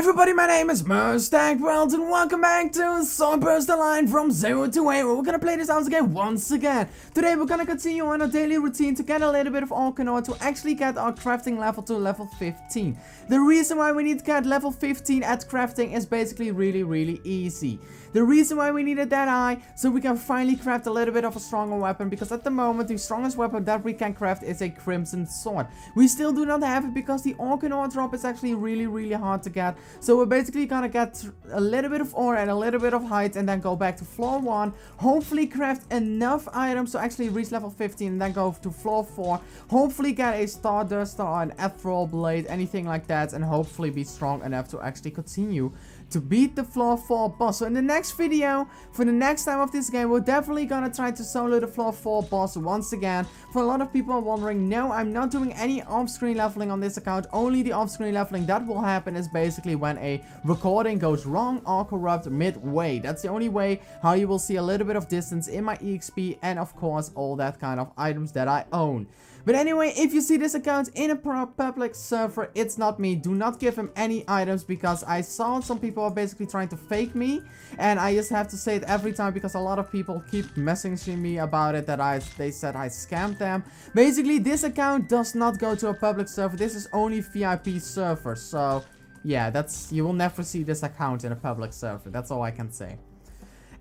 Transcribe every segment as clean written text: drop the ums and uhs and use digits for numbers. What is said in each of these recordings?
Everybody, my name is World and welcome back to SwordBurst the line from 0 to 8. We're gonna play this house again once again. Today we're gonna continue on our daily routine to get a little bit of Orcanor to actually get our crafting level to level 15. The reason why we need to get level 15 at crafting is basically really easy. The reason why we need it that high, so we can finally craft a little bit of a stronger weapon, because at the moment the strongest weapon that we can craft is a crimson sword. We still do not have it because the Orcanor drop is actually really hard to get. So we're basically gonna get a little bit of ore and a little bit of height and then go back to floor 1. Hopefully craft enough items to actually reach level 15 and then go to floor 4. Hopefully get a Starduster or an Ethereal Blade, anything like that, and hopefully be strong enough to actually continue to beat the floor 4 boss. So in the next video, for the next time of this game, we're definitely gonna try to solo the floor 4 boss once again. For a lot of people are wondering, no, I'm not doing any off-screen leveling on this account. Only the off-screen leveling that will happen is basically when a recording goes wrong or corrupt midway. That's the only way how you will see a little bit of distance in my EXP and of course all that kind of items that I own. But anyway, if you see this account in a public server, it's not me. Do not give him any items, because I saw some people are basically trying to fake me. And I just have to say it every time because a lot of people keep messaging me about it, that they said I scammed them. Basically, this account does not go to a public server. This is only VIP server. So yeah, you will never see this account in a public server. That's all I can say.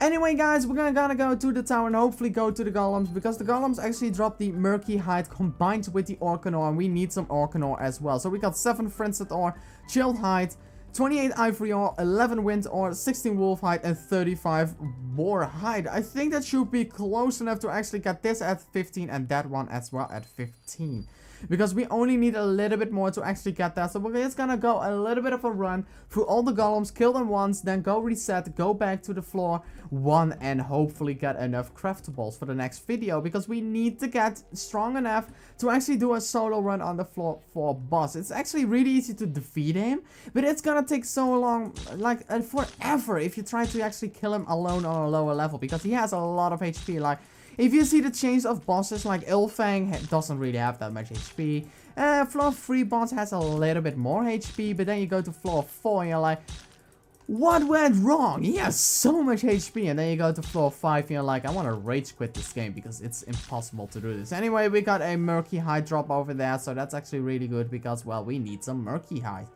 Anyway, guys, we're gonna go to the tower and hopefully go to the golems, because the golems actually drop the murky hide combined with the Orcanor, and we need some Orcanor as well. So we got 7 frenzied ore, chilled hide, 28 ivory ore, 11 wind ore, 16 wolf hide, and 35 boar hide. I think that should be close enough to actually get this at 15 and that one as well at 15. Because we only need a little bit more to actually get that. So we're just gonna go a little bit of a run through all the golems, kill them once, then go reset, go back to the floor 1 and hopefully get enough craftables for the next video. Because we need to get strong enough to actually do a solo run on the floor 4 boss. It's actually really easy to defeat him, but it's gonna take so long, like forever, if you try to actually kill him alone on a lower level. Because he has a lot of HP, like... If you see the chains of bosses, like Ilfang doesn't really have that much HP. Floor 3 boss has a little bit more HP, but then you go to floor 4 and you're like, what went wrong? He has so much HP. And then you go to floor 5 and you're like, I want to rage quit this game because it's impossible to do this. Anyway, we got a murky hide drop over there, so that's actually really good because, well, we need some murky hide.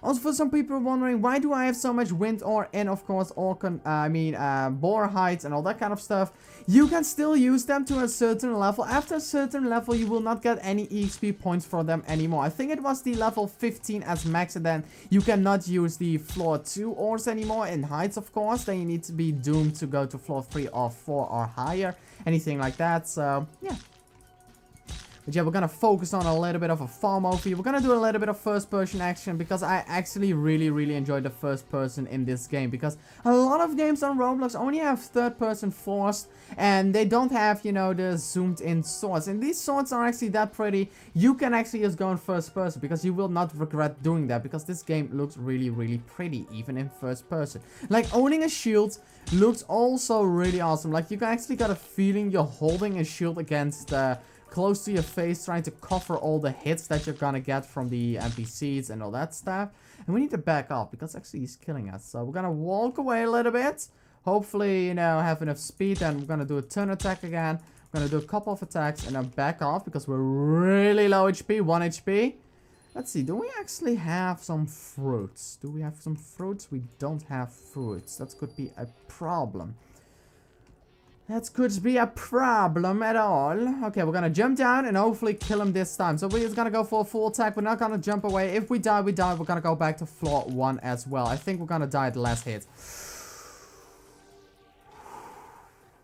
Also, for some people wondering, why do I have so much wind ore and of course boar hides and all that kind of stuff? You can still use them to a certain level. After a certain level, you will not get any EXP points for them anymore. I think it was the level 15 as max, and then you cannot use the floor 2 ores anymore in hides, of course. Then you need to be doomed to go to floor 3 or 4 or higher, anything like that. So yeah. But yeah, we're gonna focus on a little bit of a farm over here. We're gonna do a little bit of first person action, because I actually really enjoy the first person in this game. Because a lot of games on Roblox only have third person forced, and they don't have, you know, the zoomed in swords. And these swords are actually that pretty. You can actually just go in first person, because you will not regret doing that. Because this game looks really pretty, even in first person. Like, owning a shield looks also really awesome. Like, you can actually got a feeling you're holding a shield against close to your face, trying to cover all the hits that you're gonna get from the NPCs and all that stuff. And we need to back off, because actually he's killing us. So we're gonna walk away a little bit. Hopefully, you know, have enough speed. And we're gonna do a turn attack again. We're gonna do a couple of attacks and then back off, because we're really low HP, 1 HP. Let's see, do we actually have some fruits? Do we have some fruits? We don't have fruits. That could be a problem. That could be a problem at all. Okay, we're gonna jump down and hopefully kill him this time. So we're just gonna go for a full attack. We're not gonna jump away. If we die, we die. We're gonna go back to floor 1 as well. I think we're gonna die at the last hit.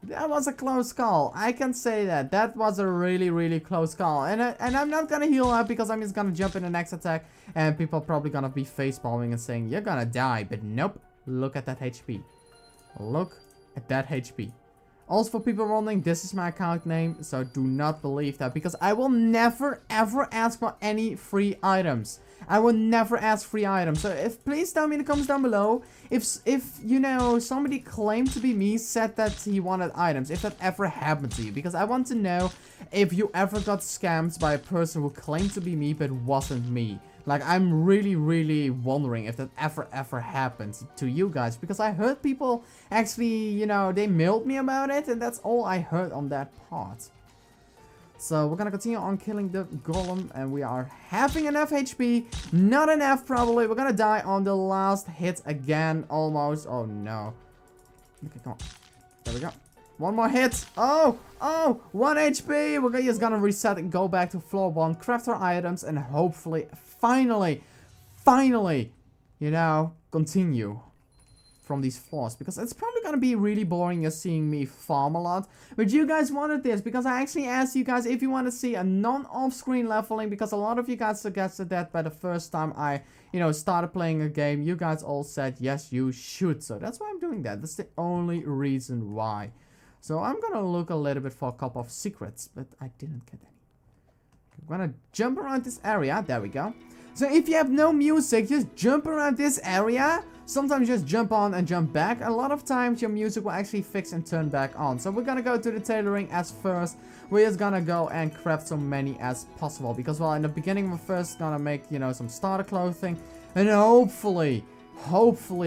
That was a close call. I can say that. That was a really close call. And I'm not gonna heal up, because I'm just gonna jump in the next attack. And people are probably gonna be facepalming and saying, you're gonna die. But nope. Look at that HP. Look at that HP. Also, for people wondering, this is my account name, so do not believe that, because I will never ever ask for any free items. I will never ask free items. So please tell me in the comments down below if you know, somebody claimed to be me, said that he wanted items, if that ever happened to you, because I want to know if you ever got scammed by a person who claimed to be me but wasn't me. Like, I'm really wondering if that ever happened to you guys. Because I heard people actually, you know, they mailed me about it. And that's all I heard on that part. So we're gonna continue on killing the golem. And we are having enough HP. Not enough, probably. We're gonna die on the last hit again, almost. Oh, no. Okay, come on. There we go. One more hit. Oh, 1 HP. We're just gonna reset and go back to floor 1. Craft our items. And hopefully, finally, you know, continue from these floors. Because it's probably gonna be really boring just seeing me farm a lot. But you guys wanted this. Because I actually asked you guys if you want to see a non-off-screen leveling. Because a lot of you guys suggested that by the first time I, you know, started playing a game. You guys all said, yes, you should. So that's why I'm doing that. That's the only reason why. So I'm gonna look a little bit for a couple of secrets, but I didn't get any. I'm gonna jump around this area. There we go. So if you have no music, just jump around this area. Sometimes just jump on and jump back. A lot of times your music will actually fix and turn back on. So we're gonna go to the tailoring as first. We're just gonna go and craft so many as possible. Because, well, in the beginning we're first gonna make, you know, some starter clothing. And hopefully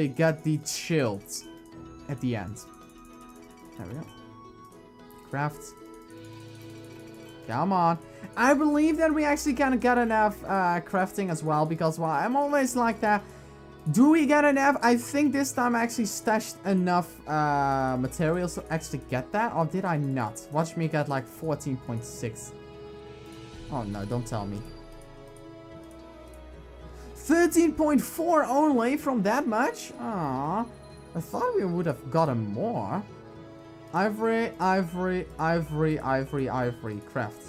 get the shields at the end. There we go. Craft. Come on. I believe that we actually can get enough crafting as well. Because, well, I'm always like that. Do we get enough? I think this time I actually stashed enough materials to actually get that. Or did I not? Watch me get like 14.6. Oh no, don't tell me. 13.4 only from that much? Aww. I thought we would have gotten more. Ivory, craft.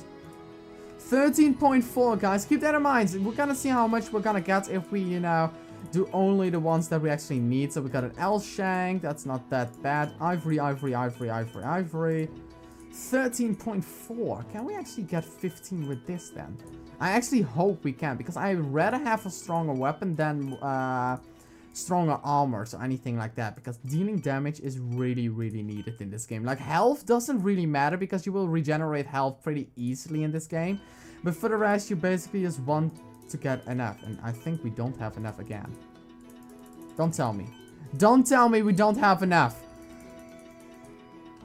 13.4, guys. Keep that in mind. We're gonna see how much we're gonna get if we, you know, do only the ones that we actually need. So we got an L shank. That's not that bad. Ivory. 13.4. Can we actually get 15 with this then? I actually hope we can. Because I'd rather have a stronger weapon than stronger armor or anything like that, because dealing damage is really needed in this game. Like, health doesn't really matter because you will regenerate health pretty easily in this game, but for the rest you basically just want to get enough, and I think we don't have enough again. Don't tell me we don't have enough.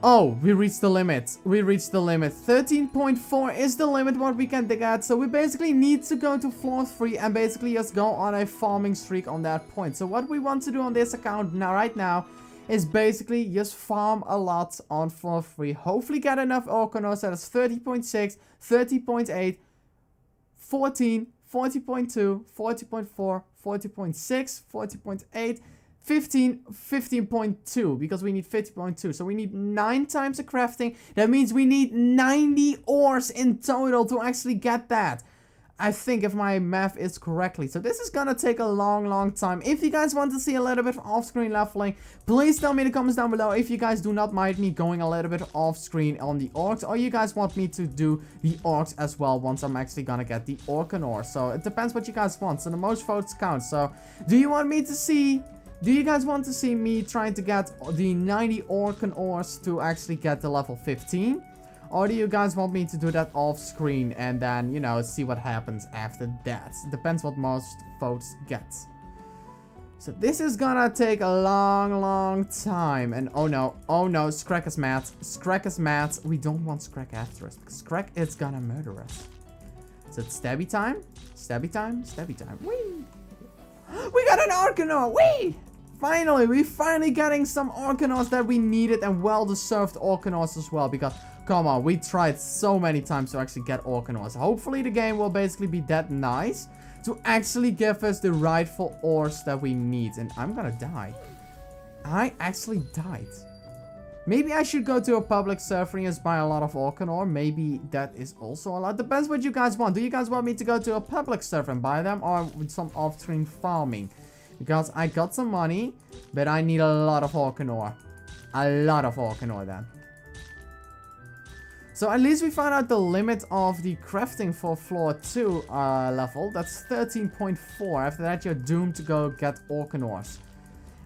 Oh, we reached the limit. 13.4 is the limit what we can get. So we basically need to go to floor 3 and basically just go on a farming streak on that point. So what we want to do on this account right now is basically just farm a lot on floor 3. Hopefully get enough Orcanos. That is 30.6, 30.8, 14, 40.2, 40.4, 40.6, 40.8, 15.2, because we need 50.2. So we need 9 times the crafting. That means we need 90 ores in total to actually get that. I think if my math is correctly. So this is gonna take a long time. If you guys want to see a little bit of off-screen leveling, please tell me in the comments down below if you guys do not mind me going a little bit off-screen on the orcs, or you guys want me to do the orcs as well once I'm actually gonna get the orcan ore. So it depends what you guys want. So the most votes count. So do you guys want to see me trying to get the 90 orcan ores to actually get to level 15? Or do you guys want me to do that off screen and then, you know, see what happens after that? Depends what most votes get. So this is gonna take a long time. And oh no, Screk is mad. We don't want Screk after us, because Screk is gonna murder us. Is it stabby time? Stabby time? Whee! We got an Arcanor! Whee! Finally, we're finally getting some Orcanors that we needed, and well-deserved Orcanors as well, because, come on, we tried so many times to actually get Orcanors. Hopefully the game will basically be that nice to actually give us the rightful ores that we need. And I'm gonna die. I actually died. Maybe I should go to a public server and just buy a lot of Orcanor. Maybe that is also a lot. Depends what you guys want. Do you guys want me to go to a public server and buy them, or with some off-screen farming? Because I got some money, but I need a lot of Orcanor. A lot of Orcanor then. So at least we found out the limit of the crafting for floor 2 level. That's 13.4. After that you're doomed to go get Orcanors.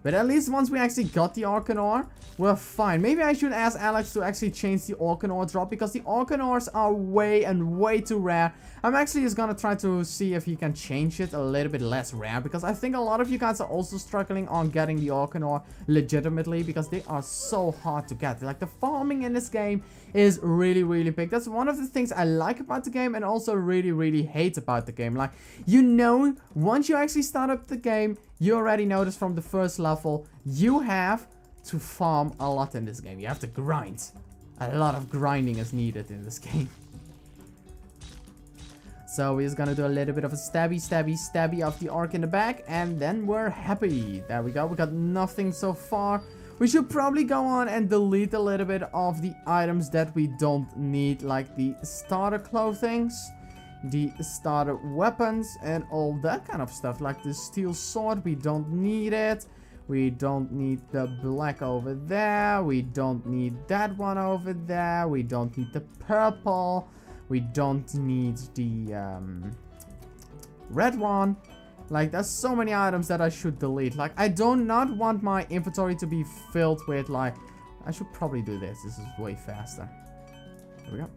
But at least once we actually got the Arcanor, we're fine. Maybe I should ask Alex to actually change the Arcanor drop, because the Arcanors are way too rare. I'm actually just gonna try to see if he can change it a little bit less rare, because I think a lot of you guys are also struggling on getting the Arcanor legitimately, because they are so hard to get. Like, the farming in this game is really big. That's one of the things I like about the game, and also really hate about the game. Like, you know, once you actually start up the game, you already notice from the first level, you have to farm a lot in this game. You have to grind. A lot of grinding is needed in this game. So we're just gonna do a little bit of a stabby of the arc in the back, and then we're happy. There we go. We got nothing so far. We should probably go on and delete a little bit of the items that we don't need, like the starter clothings, the starter weapons, and all that kind of stuff. Like the steel sword, we don't need it. We don't need the black over there. We don't need that one over there. We don't need the purple. We don't need the red one. Like, there's so many items that I should delete. Like, I do not want my inventory to be filled with, like... I should probably do this. This is way faster. There we go.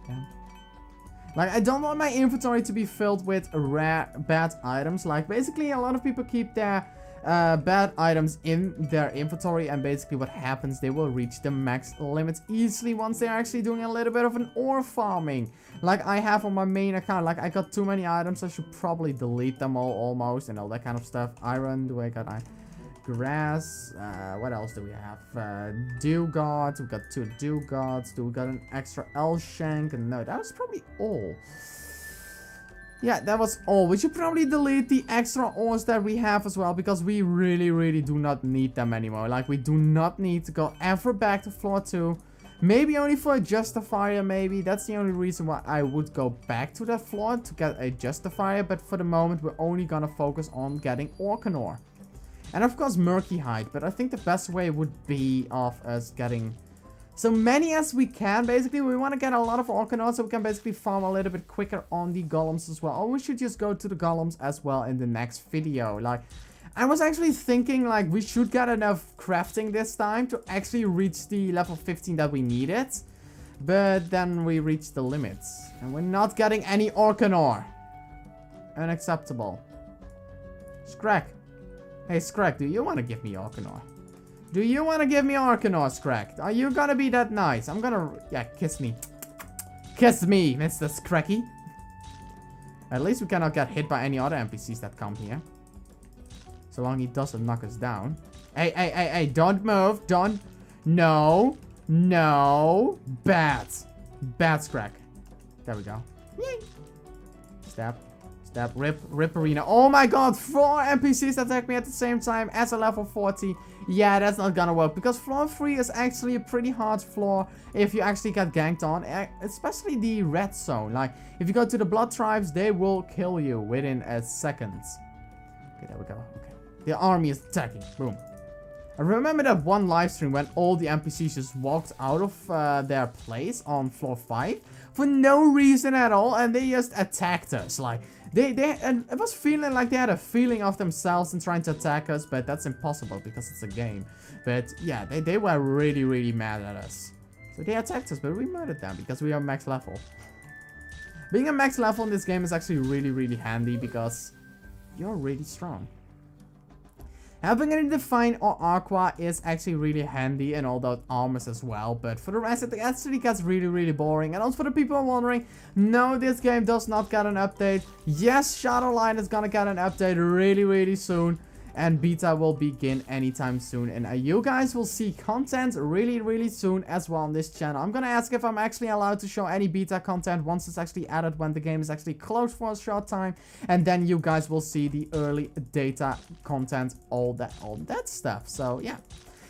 Okay. Like, I don't want my inventory to be filled with rare, bad items. Like, basically, a lot of people keep their bad items in their inventory, and basically what happens, they will reach the max limits easily once they're actually doing a little bit of an ore farming, like I have on my main account. Like, I got too many items. I should probably delete them all almost, and all that kind of stuff. Iron, do I got iron? Grass, what else do we have? Dew gods, we got 2 dew gods. Do we got an extra L shank? No, that was probably all. Yeah, that was all. We should probably delete the extra ores that we have as well, because we really do not need them anymore. Like, we do not need to go ever back to floor 2. Maybe only for a justifier, maybe. That's the only reason why I would go back to that floor, to get a justifier. But for the moment, we're only gonna focus on getting Arcanor. And of course, Murky Hide. But I think the best way would be of us getting so many as we can. Basically, we want to get a lot of Arcanor, so we can basically farm a little bit quicker on the golems as well. Or we should just go to the golems as well in the next video. Like, I was actually thinking, like, we should get enough crafting this time to actually reach the level 15 that we needed. But then we reached the limits, and we're not getting any Arcanor. Unacceptable. Scrag. Hey, Scrag, do you want to give me Arcanor? Do you want to give me Arcanor, Scrag? Are you gonna be that nice? I'm gonna... Yeah, kiss me. Kiss me, Mr. Scraggy. At least we cannot get hit by any other NPCs that come here. So long he doesn't knock us down. Hey, don't move. Don't. No. No. Bad. Bad Scrag. There we go. Yay. Stab. Stab. Rip arena. Oh my god. 4 NPCs attack me at the same time as a level 40. Yeah, that's not gonna work, because floor 3 is actually a pretty hard floor if you actually get ganked on, especially the red zone. Like, if you go to the blood tribes, they will kill you within a second. Okay, there we go. Okay. The army is attacking. Boom. I remember that one live stream when all the NPCs just walked out of their place on floor 5 for no reason at all, and they just attacked us. Like, and it was feeling like they had a feeling of themselves in trying to attack us, but that's impossible because it's a game. But yeah, they were really mad at us. So they attacked us, but we murdered them because we are max level. Being a max level in this game is actually really handy, because you're really strong. Having a Divine or Aqua is actually really handy, and all those armors as well. But for the rest, it actually gets really boring. And also for the people wondering, no, this game does not get an update. Yes, Shadowline is gonna get an update really soon. And beta will begin anytime soon. And you guys will see content really soon as well on this channel. I'm gonna ask if I'm actually allowed to show any beta content once it's actually added, when the game is actually closed for a short time. And then you guys will see the early data content, all that stuff. So yeah.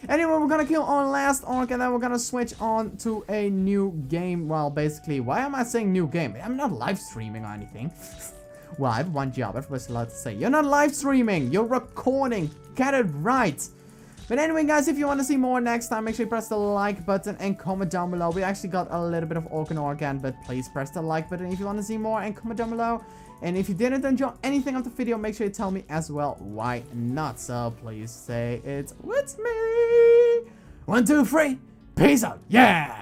Anyway, we're gonna kill our last orc, and then we're gonna switch on to a new game. Well, basically, why am I saying new game? I'm not live streaming or anything. Well, I have one job, I was allowed to say. You're not live streaming, you're recording. Get it right. But anyway, guys, if you want to see more next time, make sure you press the like button and comment down below. We actually got a little bit of Orkanor again, but please press the like button if you want to see more and comment down below. And if you didn't enjoy anything of the video, make sure you tell me as well. Why not? So please say it with me. 1, 2, 3. Peace out. Yeah.